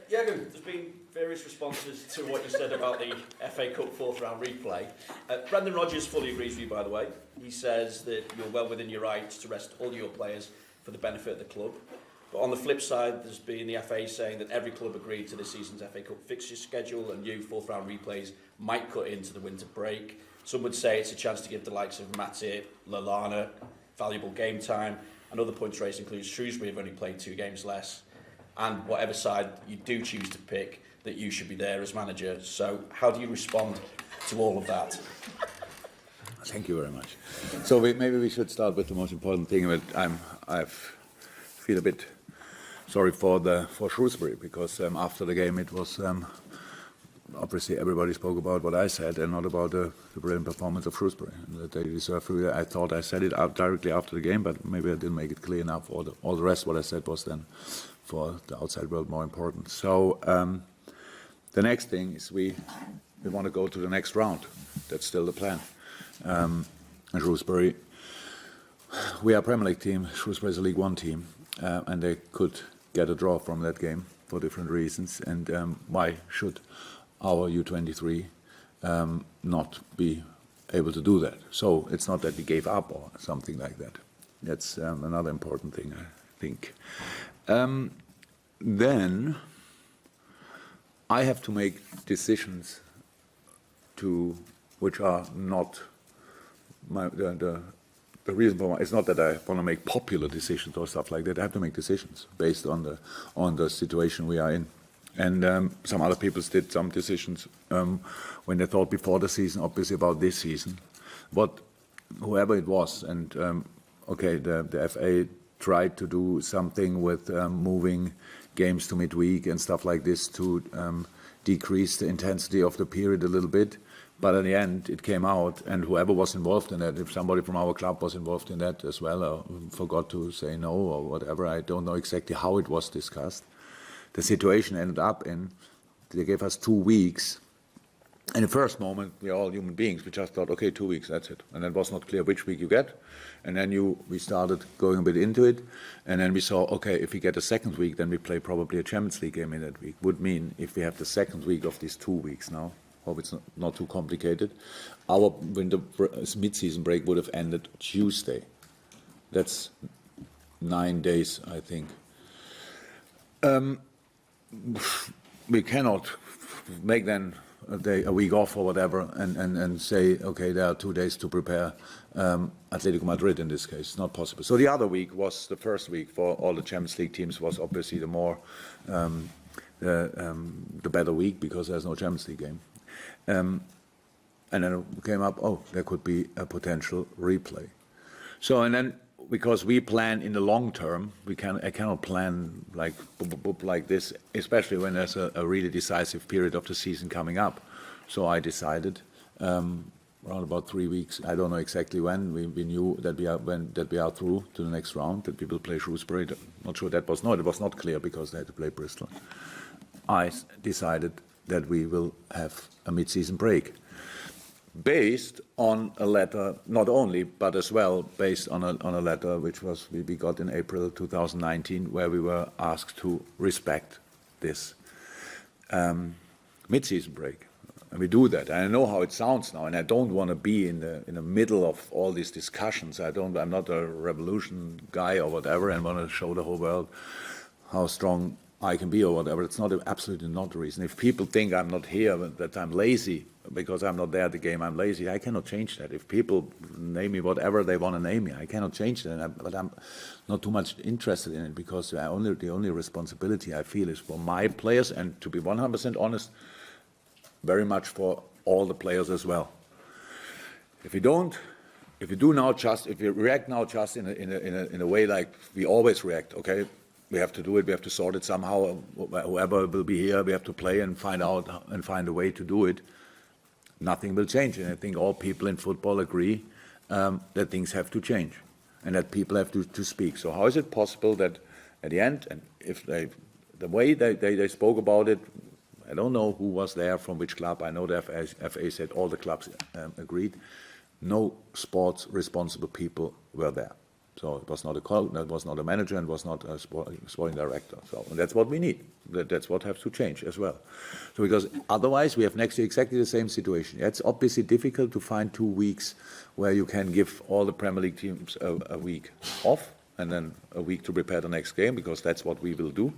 Jurgen, there's been various responses to what you said about the FA Cup fourth round replay. Brendan Rodgers fully agrees with you, by the way. He says that you're well within your rights to rest all your players for the benefit of the club. But on the flip side, there's been the FA saying that every club agreed to this season's FA Cup fixture schedule, and new fourth round replays might cut into the winter break. Some would say it's a chance to give the likes of Matip, Lallana valuable game time, and other points raised include Shrewsbury have only played 2 games less, and whatever side you do choose to pick, that you should be there as manager. So how do you respond to all of that? Thank you very much. So maybe we should start with the most important thing. I feel a bit sorry for Shrewsbury, because after the game it was obviously everybody spoke about what I said and not about the brilliant performance of Shrewsbury. And that they deserve. I thought I said it out directly after the game, but maybe I didn't make it clear enough. All the rest what I said was then for the outside world more important. So the next thing is we want to go to the next round. That's still the plan. And Shrewsbury, we are a Premier League team. Shrewsbury is a League One team, and they could get a draw from that game for different reasons. And why should our U23 not be able to do that? So it's not that we gave up or something like that. That's another important thing, I think. Then I have to make decisions which are not the reason for it's not that I want to make popular decisions or stuff like that. I have to make decisions based on the situation we are in. And some other people did some decisions when they thought before the season, obviously about this season. But whoever it was, and the FA tried to do something with moving games to midweek and stuff like this to decrease the intensity of the period a little bit. But in the end, it came out, and whoever was involved in that, if somebody from our club was involved in that as well, or forgot to say no or whatever, I don't know exactly how it was discussed. The situation ended up in, they gave us 2 weeks. In the first moment, we are all human beings. We just thought, okay, 2 weeks, that's it. And it was not clear which week you get. And then we started going a bit into it. And then we saw, okay, if we get a second week, then we play probably a Champions League game in that week. Would mean if we have the second week of these 2 weeks now, hope it's not too complicated, our winter mid-season break would have ended Tuesday. That's 9 days, I think. We cannot make then a week off or whatever and say, okay, there are 2 days to prepare Atletico Madrid in this case. It's not possible. So the other week was the first week for all the Champions League teams, was obviously the more the better week, because there's no Champions League game. And then it came up, there could be a potential replay. So, and then because we plan in the long term, I cannot plan like this, especially when there's a really decisive period of the season coming up. So I decided around about 3 weeks, I don't know exactly when, we knew that we are through to the next round, that we will play Shrewsbury. Not sure it was not clear because they had to play Bristol. I decided that we will have a mid-season break, based on a letter, not only, but as well based on a letter which we got in April 2019, where we were asked to respect this mid-season break. And we do that. And I know how it sounds now, and I don't want to be in the middle of all these discussions. I'm not a revolution guy or whatever, and want to show the whole world how strong I can be or whatever. It's absolutely not the reason. If people think I'm not here, that I'm lazy because I'm not there at the game, I'm lazy, I cannot change that. If people name me whatever they want to name me, I cannot change that. But I'm not too much interested in it, because the only responsibility I feel is for my players, and to be 100% honest, very much for all the players as well. If we react now just in a way like we always react, okay, we have to do it, we have to sort it somehow, whoever will be here, we have to play and find a way to do it, nothing will change. And I think all people in football agree that things have to change and that people have to speak. So how is it possible that at the end, and if the way they spoke about it, I don't know who was there from which club, I know the FA said all the clubs agreed, no sports responsible people were there. So it was not a coach, that was not a manager, and was not a sporting director. So and that's what we need. That's what has to change as well. So because otherwise we have next year exactly the same situation. It's obviously difficult to find 2 weeks where you can give all the Premier League teams a week off and then a week to prepare the next game, because that's what we will do.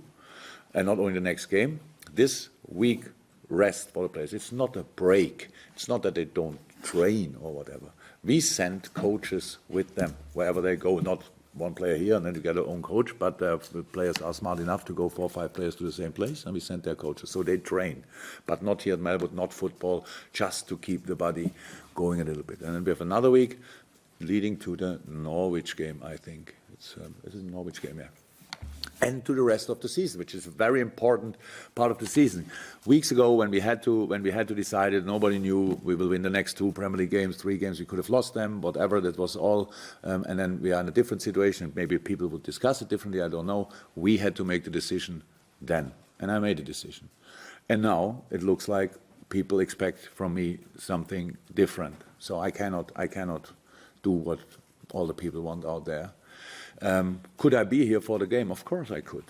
And not only the next game, this week rest for the players. It's not a break. It's not that they don't train or whatever. We send coaches with them wherever they go, not one player here and then you get our own coach, but the players are smart enough to go 4 or 5 players to the same place, and we send their coaches. So they train, but not here at Melbourne, not football, just to keep the body going a little bit. And then we have another week leading to the Norwich game, I think. It's a Norwich game, yeah. And to the rest of the season, which is a very important part of the season. Weeks ago, when we had to decide it, nobody knew we will win the next 2 Premier League games, 3 games. We could have lost them, whatever. That was all. And then we are in a different situation. Maybe people would discuss it differently. I don't know. We had to make the decision then, and I made a decision. And now it looks like people expect from me something different. So I cannot do what all the people want out there. Could I be here for the game? Of course I could.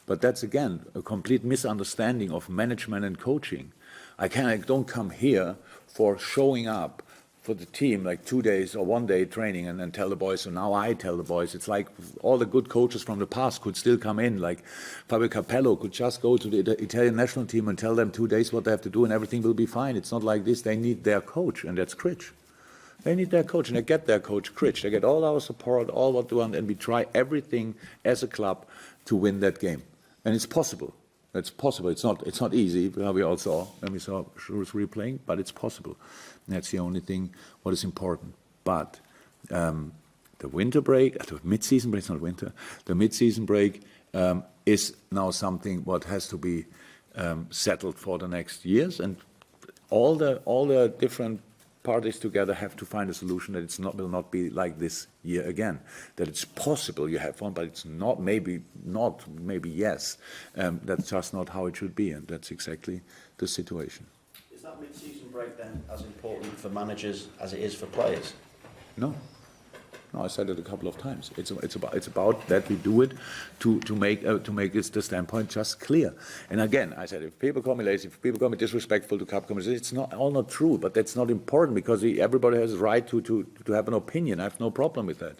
But that's, again, a complete misunderstanding of management and coaching. I don't come here for showing up for the team like 2 days or 1 day training and then tell the boys. So now I tell the boys. It's like all the good coaches from the past could still come in. Like Fabio Capello could just go to the Italian national team and tell them 2 days what they have to do and everything will be fine. It's not like this. They need their coach, and that's Critch. They need their coach, and they get their coach, Critch. They get all our support, all what we want, and we try everything as a club to win that game. And it's possible. It's possible. It's not easy. We all saw when we saw Shrewsbury playing, but it's possible. And that's the only thing what is important. But the winter break, the mid-season break, it's not winter. The mid-season break is now something what has to be settled for the next years, and all the different parties together have to find a solution that will not be like this year again. That it's possible you have one, but it's not, maybe yes. That's just not how it should be, and that's exactly the situation. Is that mid-season break then as important for managers as it is for players? No. No, I said it a couple of times. It's about that we do it to make the standpoint just clear. And again, I said, if people call me lazy, if people call me disrespectful to cup commissioners, it's not true. But that's not important, because everybody has a right to have an opinion. I have no problem with that.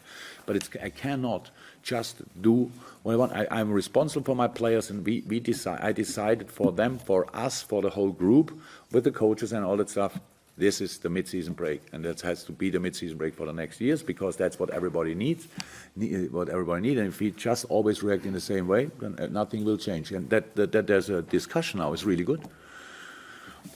But I cannot just do what I want. I'm responsible for my players, and I decided for them, for us, for the whole group, with the coaches and all that stuff. This is the mid-season break, and that has to be the mid-season break for the next years, because that's what everybody needs. And if we just always react in the same way, then nothing will change. And that there's a discussion now is really good.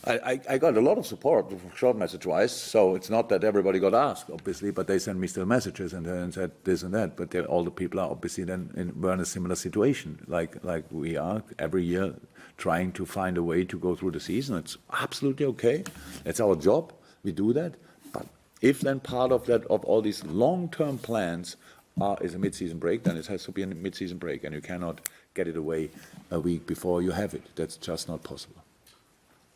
I got a lot of support, short message-wise, so it's not that everybody got asked, obviously, but they sent me still messages and said this and that. But all the people are obviously then were in a similar situation, like we are every year, trying to find a way to go through the season. It's absolutely okay. It's our job. We do that. But if then part of that, of all these long-term plans is a mid-season break, then it has to be a mid-season break, and you cannot get it away a week before you have it. That's just not possible.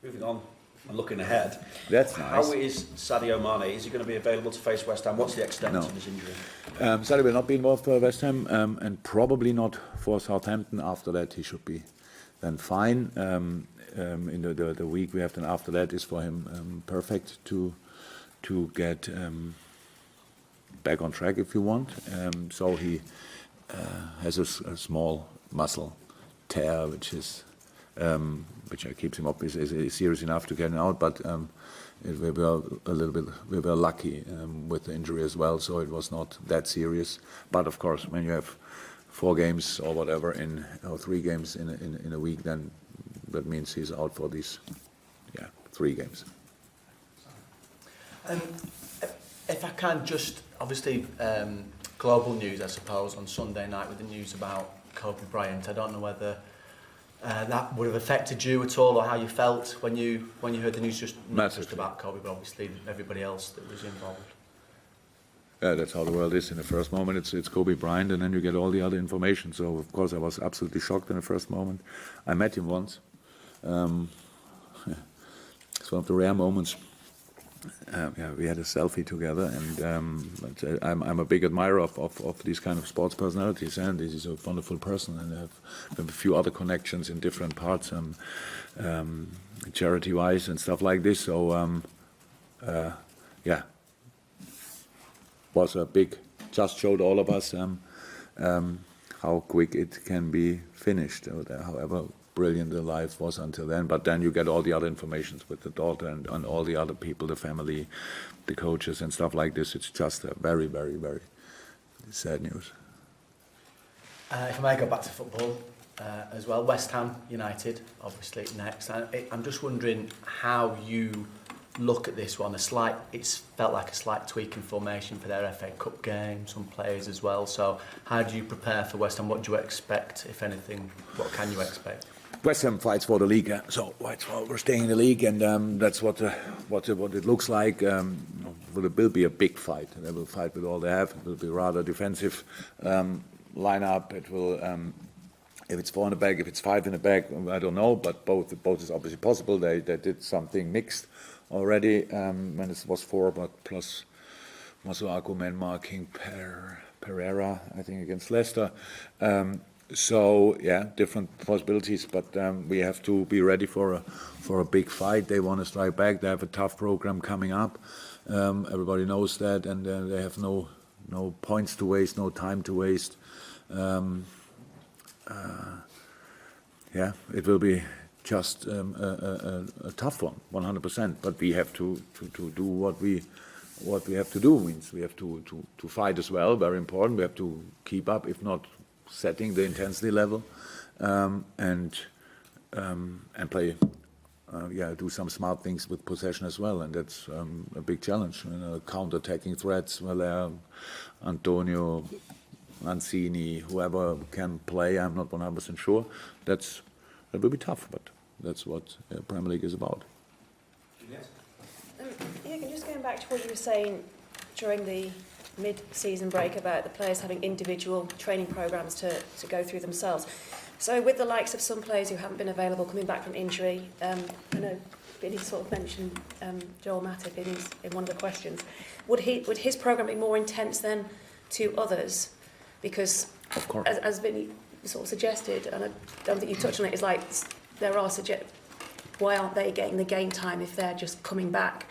Moving on and looking ahead. That's nice. How is Sadio Mane? Is he going to be available to face West Ham? What's the extent of his injury? Sadio will not be involved for West Ham, and probably not for Southampton. After that, he should be then fine. In the week we have then after that is for him perfect to get back on track, if you want. So he has a small muscle tear, which keeps him up, is serious enough to get him out. But we were lucky with the injury as well, so it was not that serious. But of course, when you have 4 games or whatever or 3 games in a week, then that means he's out for these 3 games. If I can just, obviously, global news, I suppose, on Sunday night with the news about Kobe Bryant. I don't know whether that would have affected you at all, or how you felt when you heard the news, not just about Kobe, but obviously everybody else that was involved. That's how the world is. In the first moment, it's Kobe Bryant, and then you get all the other information. So, of course, I was absolutely shocked in the first moment. I met him once. It's one of the rare moments we had a selfie together, and but, I'm a big admirer of these kind of sports personalities, and he's a wonderful person, and I have a few other connections in different parts, charity-wise and stuff like this. So, yeah, was a big. Just showed all of us how quick it can be finished, however brilliant the life was until then. But then you get all the other informations with the daughter and all the other people, the family, the coaches and stuff like this. It's just a very, very, very sad news. If I may go back to football as well, West Ham United, obviously next. I'm just wondering how you look at this one. It's felt like a slight tweak in formation for their FA Cup game, some players as well. So how do you prepare for West Ham? What do you expect, if anything? What can you expect? West Ham fights for the league, so we're staying in the league, and that's what it looks like. It will be a big fight. They will fight with all they have. It will be rather defensive lineup. It will, if it's 4 in the back, if it's 5 in the back, I don't know. But both is obviously possible. They did something mixed already when it was 4, but plus Masuaku men marking Pereira, I think, against Leicester. So yeah, different possibilities, but we have to be ready for a big fight. They want to strike back. They have a tough program coming up. Everybody knows that, and they have no points to waste, no time to waste. Yeah, it will be just a tough one, 100%. But we have to do what we have to do. Means we have to fight as well. Very important. We have to keep up, if not setting the intensity level, and play. Do some smart things with possession as well, and that's a big challenge. Counter-attacking threats, Antonio, Mancini, whoever can play. I'm not 100% sure. That will be tough, but that's what Premier League is about. Jurgen, just going back to what you were saying during the mid-season break about the players having individual training programmes to go through themselves. So with the likes of some players who haven't been available coming back from injury, I know Billy sort of mentioned Joel Matip in one of the questions, would his programme be more intense than to others? Because of course, as Vinny sort of suggested, and I don't think you touched on it, is like there are why aren't they getting the game time if they're just coming back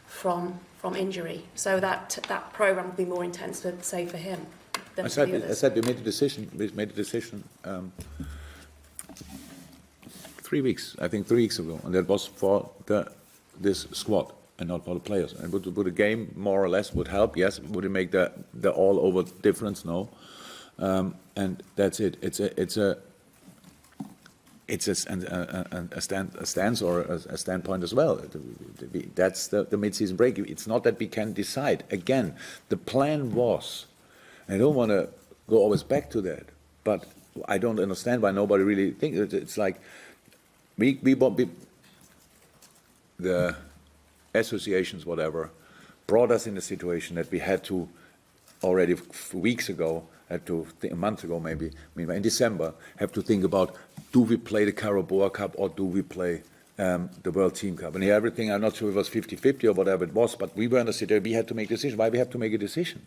from injury? So that programme would be more intense, say, for him than for the others. I said we made a decision. 3 weeks, I think 3 weeks ago, and that was for this squad and not for the players. And would a game more or less would help? Yes. Would it make the all over difference? No. And that's it. It's a stance or a standpoint as well. That's the mid-season break. It's not that we can decide. Again, the plan was, I don't want to go always back to that, but I don't understand why nobody really thinks. It's like the associations, whatever, brought us in a situation that we had to already weeks ago, a month ago maybe, in December, have to think about, do we play the Carabao Cup or do we play the World Team Cup? And everything, I'm not sure if it was 50-50 or whatever it was, but we were in a situation, we had to make a decision. Why we have to make a decision?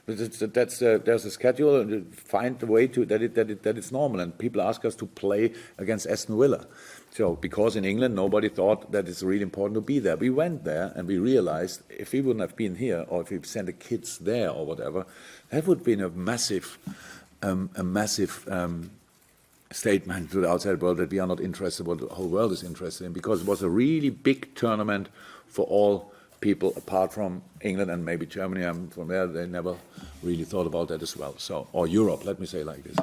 There's a schedule, and find the way to that it's normal. And people ask us to play against Aston Villa. So because in England nobody thought that it's really important to be there. We went there and we realized if we wouldn't have been here, or if we sent the kids there or whatever, that would have been a massive statement to the outside world that we are not interested what the whole world is interested in, because it was a really big tournament for all people apart from England and maybe Germany. I'm from there. They never really thought about that as well. So, or Europe, let me say like this.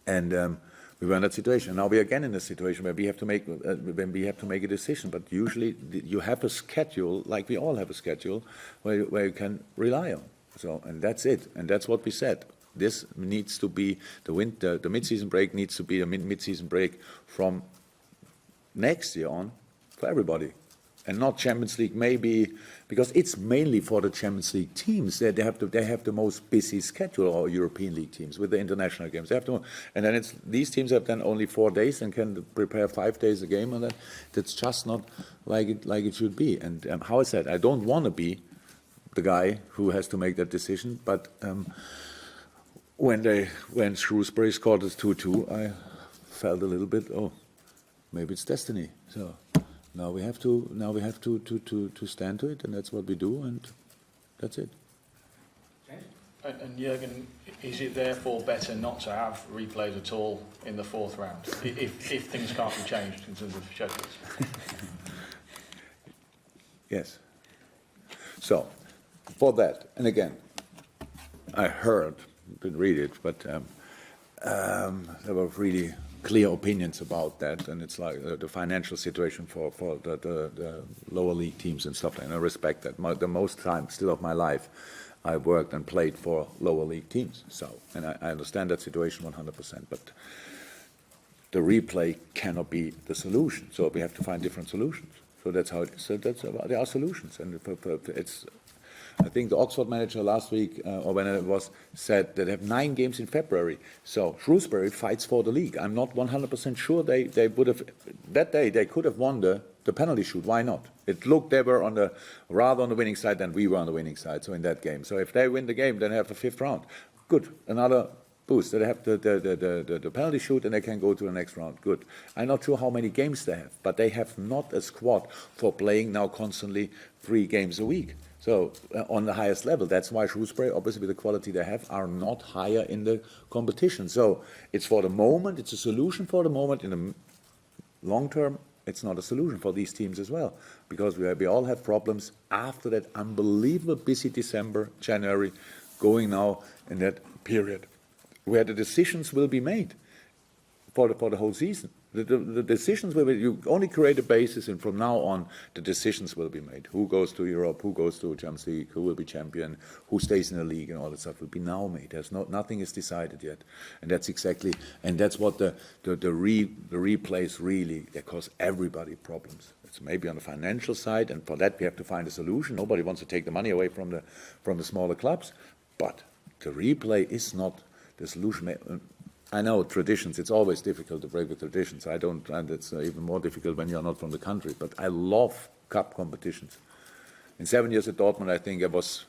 And we were in that situation. Now we are again in a situation where we have to make a decision. But usually you have a schedule, like we all have a schedule, where you can rely on. So, and that's it. And that's what we said. This needs to be the mid-season break needs to be a mid-season break from next year on for everybody. and not Champions League, maybe because it's mainly for the Champions League teams. They have the most busy schedule, or European League teams with the international games. They have to, and then these teams have then only 4 days and can prepare 5 days a game, and that's just not like it should be. And how I said, I don't want to be the guy who has to make that decision, but when Shrewsbury scored us 2-2, I felt a little bit, maybe it's destiny. So now we have to stand to it, and that's what we do, and that's it. And Jurgen, is it therefore better not to have replays at all in the fourth round if things can't be changed in terms of schedules? Yes. So for that, and again, I heard, didn't read it, but there were really clear opinions about that, and it's like the financial situation for the lower league teams and stuff, and I respect that. The most time still of my life, I worked and played for lower league teams, so, and I understand that situation 100%, but the replay cannot be the solution, so we have to find different solutions. So that's how it is. So there are solutions, and it's. I think the Oxford manager last week, or when it was, said that they have 9 games in February. So Shrewsbury fights for the league. I'm not 100% sure they would have, that day they could have won the penalty shoot. Why not? It looked they were rather on the winning side than we were on the winning side, so in that game. So if they win the game, then they have the 5th round. Good, another boost. They have the penalty shoot and they can go to the next round. Good. I'm not sure how many games they have, but they have not a squad for playing now constantly 3 games a week. So on the highest level, that's why Shrewsbury, obviously with the quality they have, are not higher in the competition. So it's for the moment, it's a solution for the moment. In the long term, it's not a solution for these teams as well, because we all have problems after that unbelievable busy December, January, going now in that period where the decisions will be made for the whole season. The decisions will be, you only create a basis, and from now on, the decisions will be made. Who goes to Europe, who goes to Champions League, who will be champion, who stays in the league, and all that stuff will be now made. Nothing is decided yet. And that's exactly, and that's what the replays really, they cause everybody problems. It's maybe on the financial side, and for that we have to find a solution. Nobody wants to take the money away from the smaller clubs, but the replay is not the solution. I know traditions, it's always difficult to break with traditions. And it's even more difficult when you're not from the country. But I love cup competitions. In 7 years at Dortmund, I think I was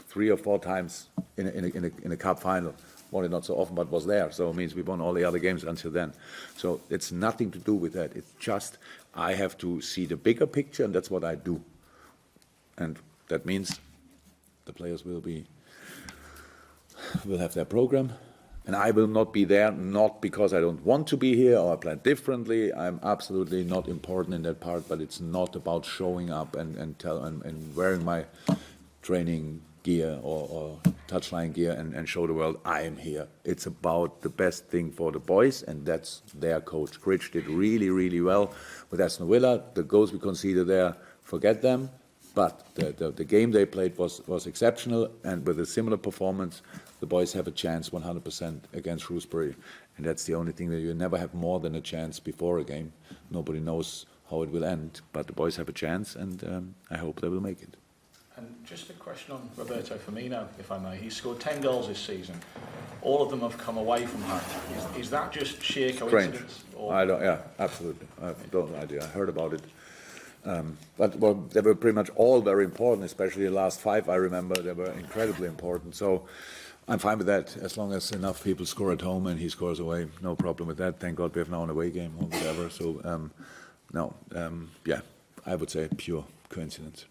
3 or 4 times in a cup final. Only not so often, but was there. So it means we won all the other games until then. So it's nothing to do with that. It's just I have to see the bigger picture, and that's what I do. And that means the players will have their program. And I will not be there, not because I don't want to be here or I plan differently. I'm absolutely not important in that part, but it's not about showing up and wearing my training gear or touchline gear and show the world I am here. It's about the best thing for the boys, and that's their coach. Critch did really, really well with Aston Villa. The goals we conceded there, forget them. But the game they played was exceptional, and with a similar performance, the boys have a chance 100% against Shrewsbury. And that's the only thing that you never have more than a chance before a game. Nobody knows how it will end, but the boys have a chance, and I hope they will make it. And just a question on Roberto Firmino, if I may. He's scored 10 goals this season. All of them have come away from home. Is that just sheer coincidence? I don't. Yeah, absolutely. I don't know idea. I heard about it. But they were pretty much all very important, especially the last 5, I remember. They were incredibly important. So I'm fine with that, as long as enough people score at home and he scores away. No problem with that. Thank God we have now an away game or whatever. So, yeah, I would say pure coincidence.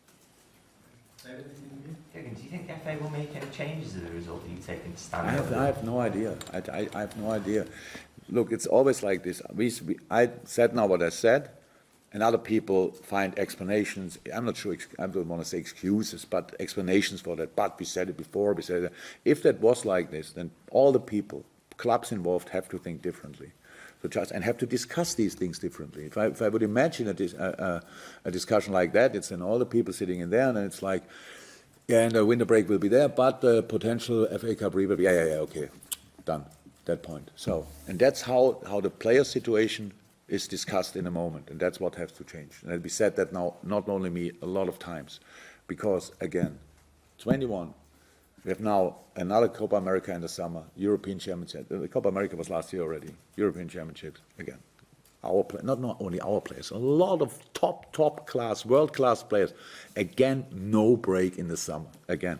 Jurgen, do you think the FA will make any changes as a result of you taking stand? I have no idea. I have no idea. Look, it's always like this. I said now what I said. And other people find explanations. I'm not sure, I don't want to say excuses, but explanations for that. But we said it before, we said it. If that was like this, then all the people, clubs involved, have to think differently. And have to discuss these things differently. If I would imagine a discussion like that, it's then all the people sitting in there, and it's like, yeah, and the winter break will be there, but the potential FA Cup rebuild, yeah, okay, done, that point. So, and that's how the player situation is discussed in a moment, and that's what has to change. And we said that now, not only me, a lot of times, because again, 21, we have now another Copa America in the summer, European Championship. The Copa America was last year already, European Championships again. Not only our players, a lot of top class, world class players. Again, no break in the summer. Again,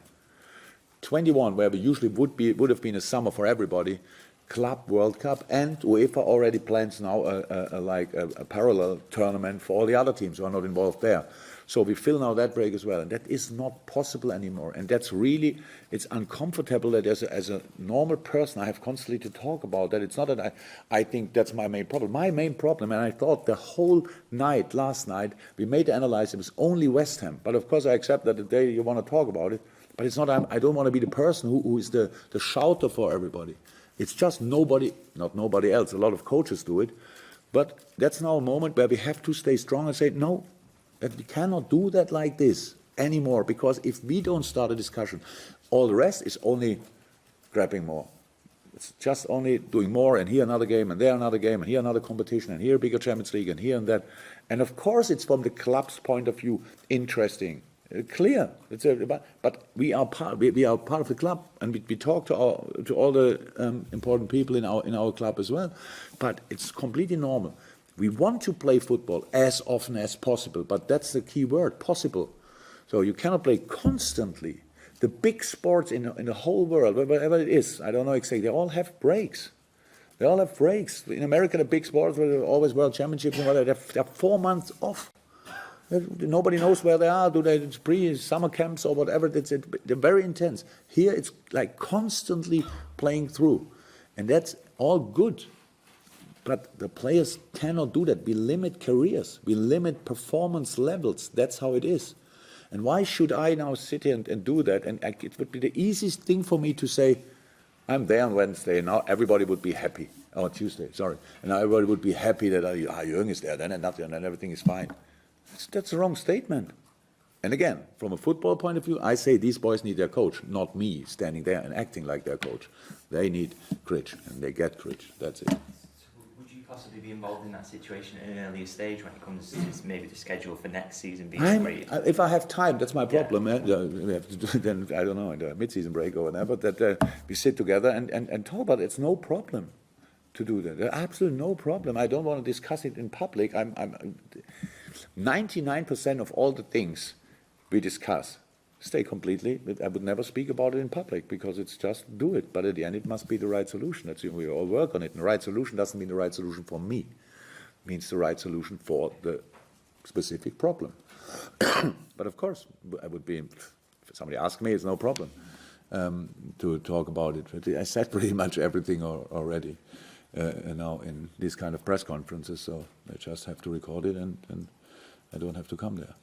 21, where we usually would have been a summer for everybody. Club World Cup, and UEFA already plans now a parallel tournament for all the other teams who are not involved there. So we fill now that break as well, and that is not possible anymore. And that's really, it's uncomfortable that as a normal person I have constantly to talk about that. It's not that I think that's my main problem. My main problem, and I thought the whole night, last night, we made the analysis, it was only West Ham. But of course I accept that the day you want to talk about it, but it's not, I don't want to be the person who is the shouter for everybody. It's just nobody, not nobody else, a lot of coaches do it, but that's now a moment where we have to stay strong and say, no, that we cannot do that like this anymore, because if we don't start a discussion, all the rest is only grabbing more. It's just only doing more, and here another game, and there another game, and here another competition, and here a bigger Champions League, and here and that. And of course it's from the club's point of view interesting. Clear, but we are part of the club, and we talk to all the important people in our club as well. But it's completely normal. We want to play football as often as possible, but that's the key word: possible. So you cannot play constantly. The big sports in the whole world, wherever it is, I don't know exactly. They all have breaks. They all have breaks. In America, the big sports, where always World Championships and whatever, they have 4 months off. Nobody knows where they are. Do they pre-summer camps or whatever? They're very intense. Here it's like constantly playing through, and that's all good. But the players cannot do that. We limit careers. We limit performance levels. That's how it is. And why should I now sit here and do that? And it would be the easiest thing for me to say, I'm there on Wednesday, and now everybody would be happy. Oh, Tuesday, sorry. And now everybody would be happy that Jurgen is there, then and nothing, and then everything is fine. That's the wrong statement. And again, from a football point of view, I say these boys need their coach, not me standing there and acting like their coach. They need Critch, and they get Critch. That's it. So would you possibly be involved in that situation at an earlier stage when it comes to maybe the schedule for next season being separated? If I have time, that's my problem. We have to do it then, I don't know, in the mid-season break or whatever, that we sit together and talk about it. It's no problem to do that. There's absolutely no problem. I don't want to discuss it in public. 99% of all the things we discuss stay completely. I would never speak about it in public because it's just do it. But at the end, it must be the right solution. That's we all work on it. And the right solution doesn't mean the right solution for me. It means the right solution for the specific problem. But of course, I would be. If somebody asks me, it's no problem to talk about it. But I said pretty much everything already now in these kind of press conferences. So I just have to record it and I don't have to come there.